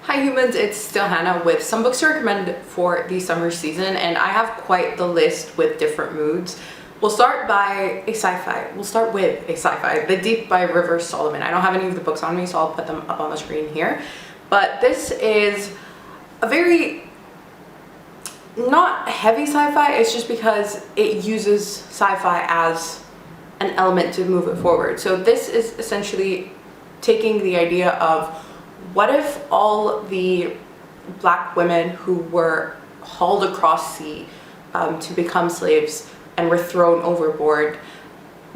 Hi humans, it's still Hannah with some books to recommend for the summer season, and I have quite the list with different moods. We'll start by a sci-fi. We'll start with a sci-fi, The Deep by River Solomon. I don't have any of the books on me, so I'll put them up on the screen here. But this is a very not heavy sci-fi, it's just because it uses sci-fi as an element to move it forward. So this is essentially taking the idea of what if all the black women who were hauled across sea to become slaves and were thrown overboard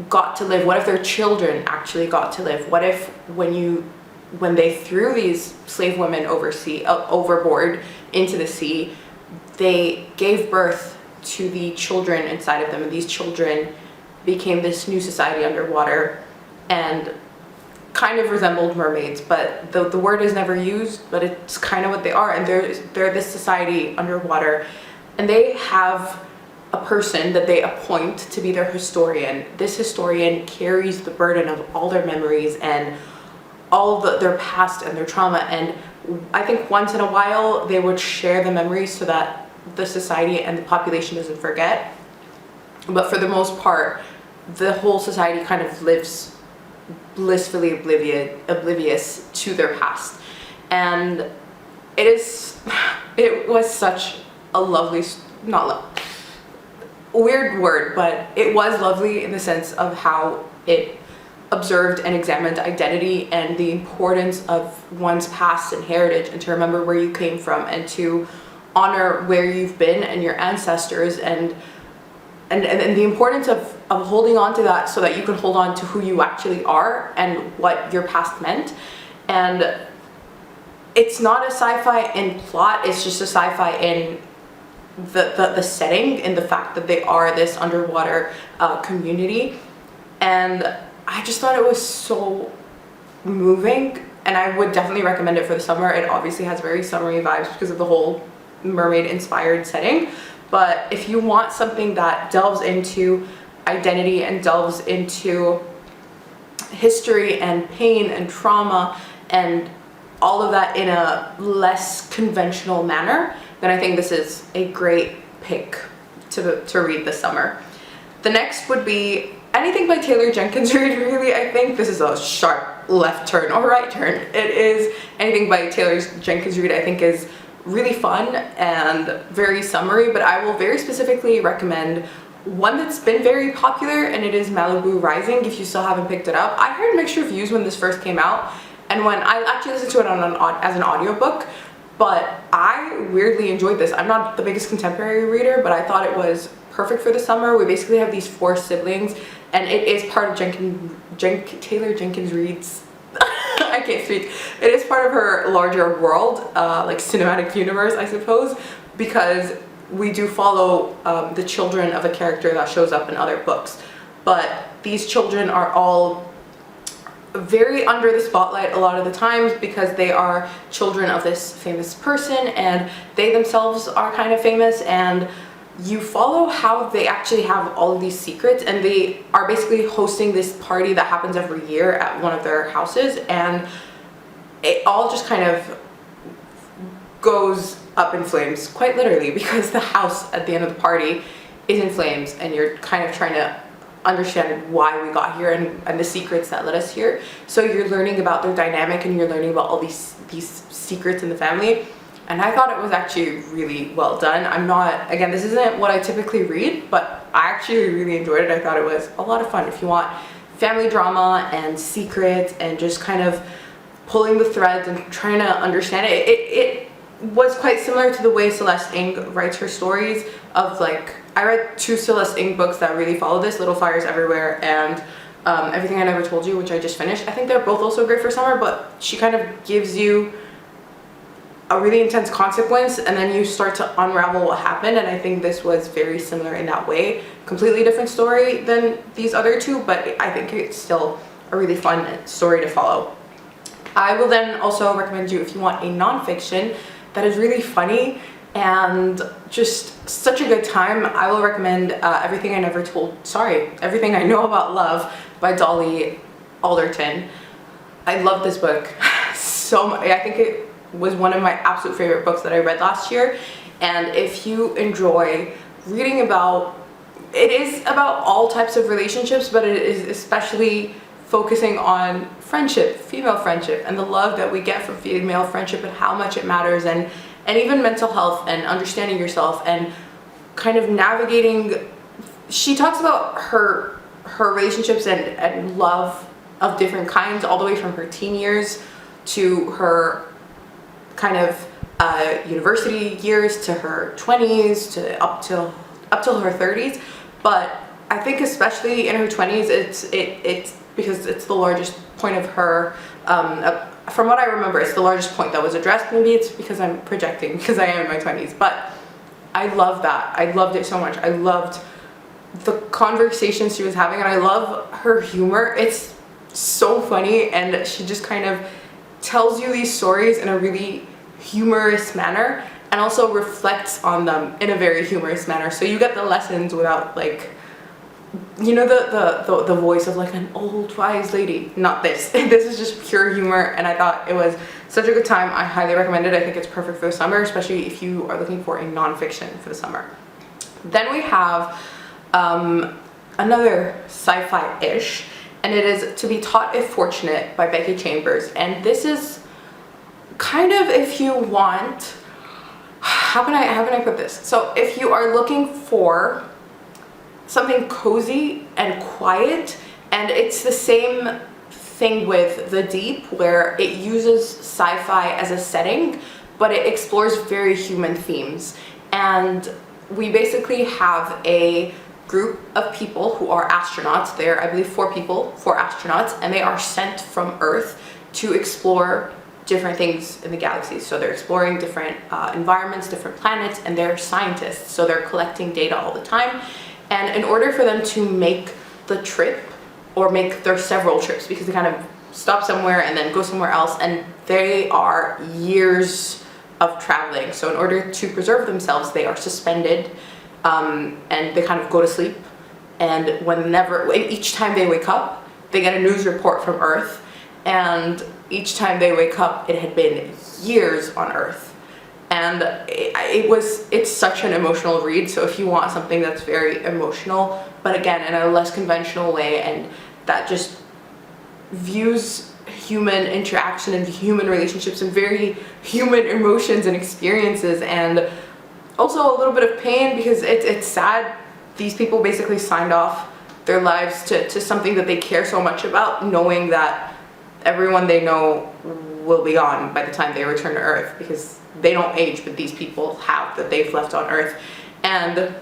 got to live? What if their children actually got to live? What if when they threw these slave women overboard into the sea, they gave birth to the children inside of them, and these children became this new society underwater and kind of resembled mermaids, but the word is never used, but it's kind of what they are. And they're this society underwater, and they have a person that they appoint to be their historian. This historian carries the burden of all their memories and all their past and their trauma, and I think once in a while they would share the memories so that the society and the population doesn't forget. But for the most part, the whole society kind of lives blissfully oblivious to their past. And it was such a lovely, weird word, but it was lovely in the sense of how it observed and examined identity and the importance of one's past and heritage, and to remember where you came from and to honor where you've been and your ancestors, and the importance of holding on to that so that you can hold on to who you actually are and what your past meant. And it's not a sci-fi in plot, it's just a sci-fi in the setting, in the fact that they are this underwater community. And I just thought it was so moving, and I would definitely recommend it for the summer. It obviously has very summery vibes because of the whole mermaid inspired setting. But if you want something that delves into identity and delves into history and pain and trauma and all of that in a less conventional manner, then I think this is a great pick to read this summer. The next would be anything by Taylor Jenkins Reid, really. I think this is a sharp left turn or right turn. It is anything by Taylor Jenkins Reid, I think is really fun and very summery, but I will very specifically recommend one that's been very popular, and it is Malibu Rising. If you still haven't picked it up, I heard mixed reviews when this first came out, and when I actually listened to it as an audiobook, but I weirdly enjoyed this. I'm not the biggest contemporary reader, but I thought it was perfect for the summer. We basically have these 4 siblings, and it is part of Taylor Jenkins Reid's I can't speak. It is part of her larger world, like cinematic universe, I suppose, because we do follow the children of a character that shows up in other books. But these children are all very under the spotlight a lot of the times because they are children of this famous person, and they themselves are kind of famous, and you follow how they actually have all of these secrets, and they are basically hosting this party that happens every year at one of their houses, and it all just kind of goes up in flames, quite literally, because the house at the end of the party is in flames, and you're kind of trying to understand why we got here and the secrets that led us here. So you're learning about their dynamic, and you're learning about all these secrets in the family. And I thought it was actually really well done. Again, this isn't what I typically read, but I actually really enjoyed it. I thought it was a lot of fun. If you want family drama and secrets and just kind of pulling the threads and trying to understand it, it was quite similar to the way Celeste Ng writes her stories of, like, I read 2 Celeste Ng books that really follow this, Little Fires Everywhere and Everything I Never Told You, which I just finished. I think they're both also great for summer, but she kind of gives you a really intense consequence, and then you start to unravel what happened, and I think this was very similar in that way. Completely different story than these other 2, but I think it's still a really fun story to follow. I will then also recommend you, if you want a nonfiction that is really funny and just such a good time, I will recommend Everything I Know About Love by Dolly Alderton. I love this book so much. I think was one of my absolute favorite books that I read last year. And if you enjoy reading about, it is about all types of relationships, but it is especially focusing on friendship, female friendship, and the love that we get from female friendship and how much it matters, and even mental health and understanding yourself and kind of navigating. She talks about her relationships and love of different kinds, all the way from her teen years to her kind of university years, to her 20s, to up till her 30s. But I think especially in her 20s, it's because it's the largest point of her, from what I remember, it's the largest point that was addressed. Maybe it's because I'm projecting because I am in my 20s, but I love that. I loved it so much. I loved the conversations she was having, and I love her humor. It's so funny, and she just kind of tells you these stories in a really humorous manner, and also reflects on them in a very humorous manner. So you get the lessons without, like, you know, the voice of like an old wise lady. Not this. This is just pure humor, and I thought it was such a good time. I highly recommend it. I think it's perfect for the summer, especially if you are looking for a nonfiction for the summer. Then we have another sci-fi-ish, and it is To Be Taught If Fortunate by Becky Chambers. And this is kind of, if you want, how can I put this? So if you are looking for something cozy and quiet, and it's the same thing with The Deep, where it uses sci-fi as a setting, but it explores very human themes. And we basically have a group of people who are astronauts. There are, I believe, 4 astronauts, and they are sent from Earth to explore different things in the galaxy. So they're exploring different environments, different planets, and they're scientists, so they're collecting data all the time. And in order for them to make the trip, or make their several trips, because they kind of stop somewhere and then go somewhere else, and they are years of traveling. So in order to preserve themselves, they are suspended, and they kind of go to sleep. And each time they wake up, they get a news report from Earth. And each time they wake up, it had been years on Earth. And it's such an emotional read. So if you want something that's very emotional, but again, in a less conventional way, and that just views human interaction and human relationships and very human emotions and experiences, and also a little bit of pain, because it's sad. These people basically signed off their lives to something that they care so much about, knowing that everyone they know will be gone by the time they return to Earth, because they don't age, but these people have, that they've left on Earth. And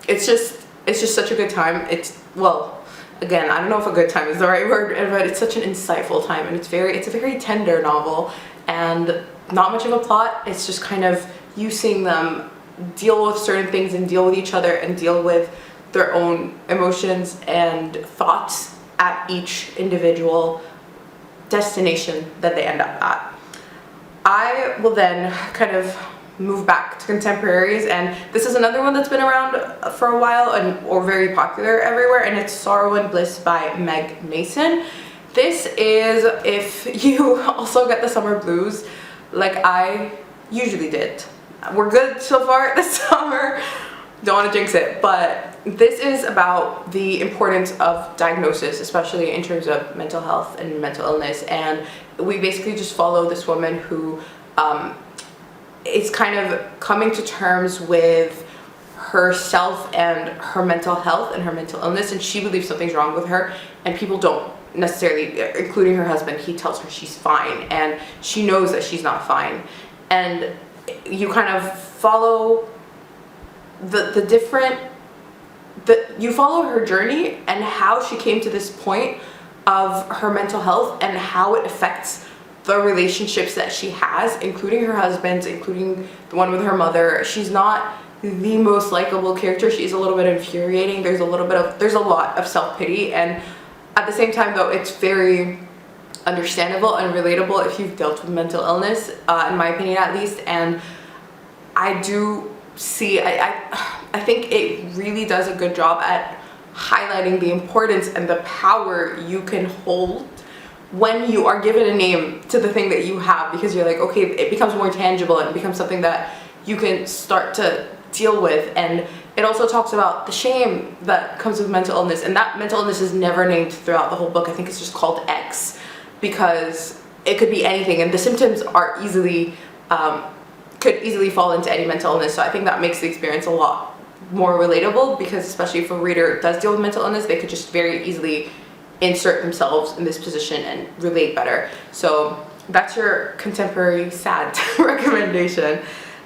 it's just such a good time. Well, again, I don't know if a good time is the right word, but it's such an insightful time, and it's a very tender novel, and not much of a plot. It's just kind of you seeing them deal with certain things and deal with each other and deal with their own emotions and thoughts at each individual destination that they end up at. I will then kind of move back to contemporaries, and this is another one that's been around for a while or very popular everywhere, and it's Sorrow and Bliss by Meg Mason. This is if you also get the summer blues like I usually did. We're good so far this summer, don't want to jinx it, but this is about the importance of diagnosis, especially in terms of mental health and mental illness. And we basically just follow this woman who is kind of coming to terms with herself and her mental health and her mental illness, and she believes something's wrong with her, and people don't necessarily, including her husband. He tells her she's fine, and she knows that she's not fine. And you kind of follow you follow her journey and how she came to this point of her mental health and how it affects the relationships that she has, including her husband, including the one with her mother. She's not the most likable character. She's a little bit infuriating. There's a lot of self-pity, and at the same time, though, it's very understandable and relatable if you've dealt with mental illness, in my opinion at least. And I do see, I think it really does a good job at highlighting the importance and the power you can hold when you are given a name to the thing that you have, because you're like, okay, it becomes more tangible and it becomes something that you can start to deal with. And it also talks about the shame that comes with mental illness, and that mental illness is never named throughout the whole book. I think it's just called X, because it could be anything, and the symptoms are could easily fall into any mental illness. So I think that makes the experience a lot more relatable, because especially if a reader does deal with mental illness, they could just very easily insert themselves in this position and relate better. So that's your contemporary sad recommendation.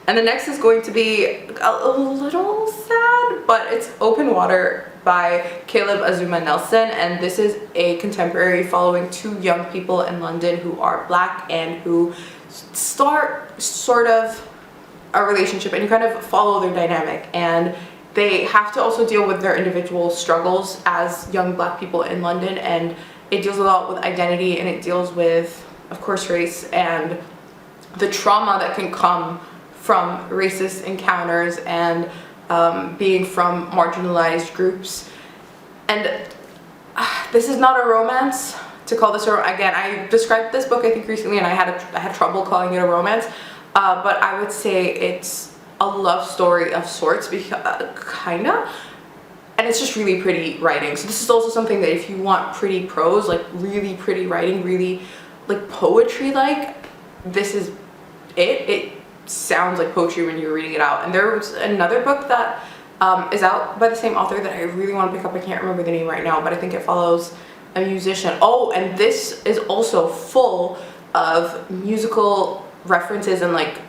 And the next is going to be a little sad, but it's Open Water by Caleb Azuma Nelson, and this is a contemporary following two young people in London who are Black and who start sort of a relationship, and you kind of follow their dynamic, and they have to also deal with their individual struggles as young Black people in London, and it deals a lot with identity, and it deals with, of course, race and the trauma that can come from racist encounters and being from marginalized groups. And this is not a romance to call this again, I described this book I think recently, and I had trouble calling it a romance, but I would say it's a love story of sorts, kinda, and it's just really pretty writing. So this is also something that if you want pretty prose, like really pretty writing, really like poetry, like this is it sounds like poetry when you're reading it out. And there was another book that is out by the same author that I really want to pick up. I can't remember the name right now, but I think it follows a musician. Oh, and this is also full of musical references and like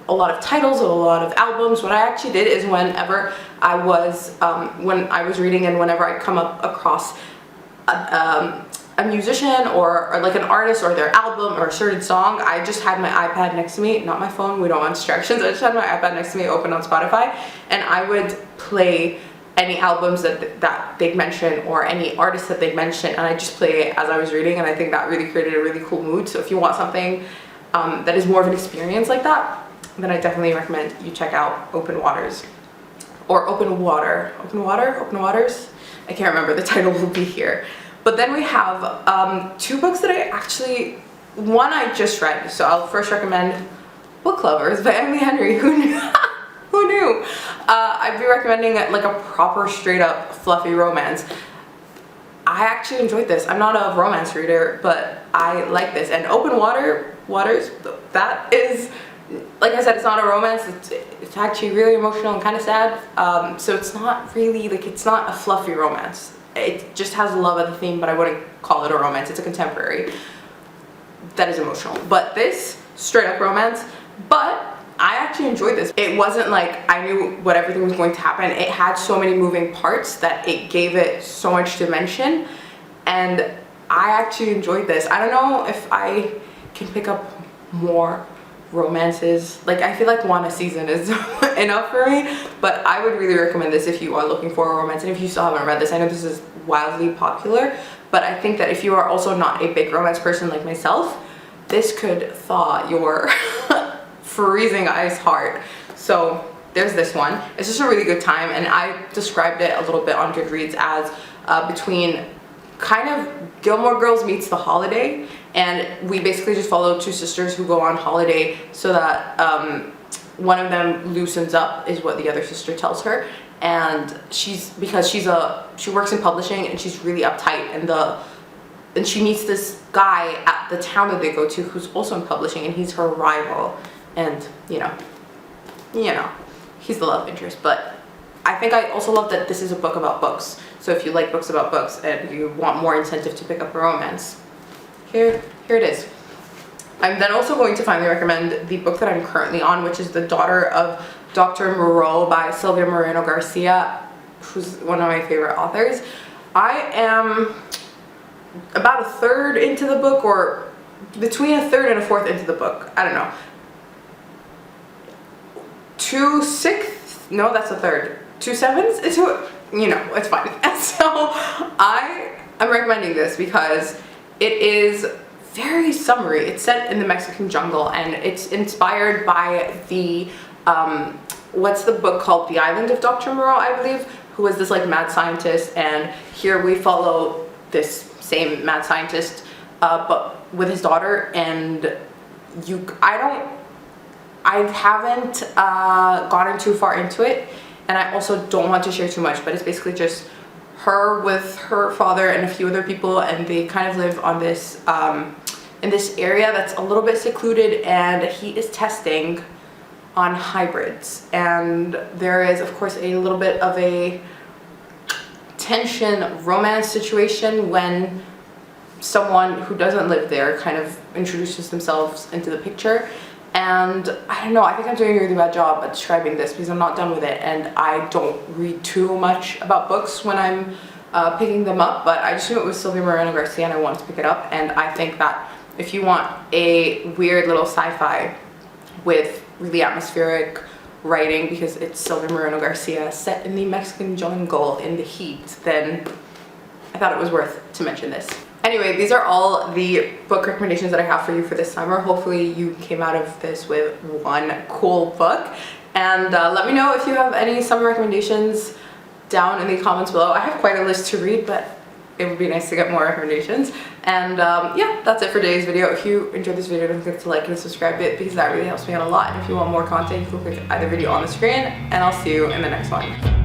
a lot of titles of a lot of albums. What I actually did is whenever I was reading, and whenever I come up across a musician or like an artist or their album or a certain song, I just had my iPad next to me, not my phone, we don't want distractions. I just had my iPad next to me open on Spotify, and I would play any albums that they'd mention or any artists that they'd mention, and I just play it as I was reading, and I think that really created a really cool mood. So if you want something that is more of an experience like that, then I definitely recommend you check out Open Waters or Open Waters. I can't remember, the title will be here. But then we have two books that one I just read. So I'll first recommend Book Lovers by Emily Henry. Who knew? Who knew? I'd be recommending like a proper straight up fluffy romance. I actually enjoyed this. I'm not a romance reader, but I like this. And Open Waters, that is, like I said, it's not a romance. It's actually really emotional and kind of sad. So it's not really, like, it's not a fluffy romance. It just has love as a theme, but I wouldn't call it a romance. It's a contemporary that is emotional. But this, straight up romance. But I actually enjoyed this. It wasn't like I knew what everything was going to happen. It had so many moving parts that it gave it so much dimension, and I actually enjoyed this. I don't know if I can pick up more romances. Like, I feel like one a season is enough for me, but I would really recommend this if you are looking for a romance, and if you still haven't read this. I know this is wildly popular, but I think that if you are also not a big romance person like myself, this could thaw your freezing ice heart. So there's this one. It's just a really good time, and I described it a little bit on Goodreads as between kind of Gilmore Girls meets The Holiday, and we basically just follow two sisters who go on holiday so that one of them loosens up, is what the other sister tells her, and she works in publishing, and she's really uptight, and she meets this guy at the town that they go to who's also in publishing, and he's her rival, and you know he's the love interest. But I think I also love that this is a book about books. So if you like books about books and you want more incentive to pick up a romance, here it is. I'm then also going to finally recommend the book that I'm currently on, which is The Daughter of Dr. Moreau by Sylvia Moreno Garcia, who's one of my favorite authors. I am about a third into the book, or between a third and a fourth into the book. I don't know. 2/6? No, that's a third. 2/7? It's fine. And so I'm recommending this because it is very summery. It's set in the Mexican jungle, and it's inspired by the what's the book called? The Island of Dr. Moreau, I believe, who is this like mad scientist, and here we follow this same mad scientist but with his daughter, and I haven't gotten too far into it, and I also don't want to share too much, but it's basically just her with her father and a few other people, and they kind of live on this in this area that's a little bit secluded, and he is testing on hybrids, and there is of course a little bit of a tension romance situation when someone who doesn't live there kind of introduces themselves into the picture. And I don't know, I think I'm doing a really bad job at describing this because I'm not done with it, and I don't read too much about books when I'm picking them up, but I just knew it was Sylvia Moreno Garcia and I wanted to pick it up. And I think that if you want a weird little sci-fi with really atmospheric writing, because it's Sylvia Moreno Garcia set in the Mexican jungle in the heat, then I thought it was worth to mention this. Anyway, these are all the book recommendations that I have for you for this summer. Hopefully you came out of this with one cool book. And let me know if you have any summer recommendations down in the comments below. I have quite a list to read, but it would be nice to get more recommendations. And yeah, that's it for today's video. If you enjoyed this video, don't forget to like and subscribe it, because that really helps me out a lot. And if you want more content, you can click either video on the screen, and I'll see you in the next one.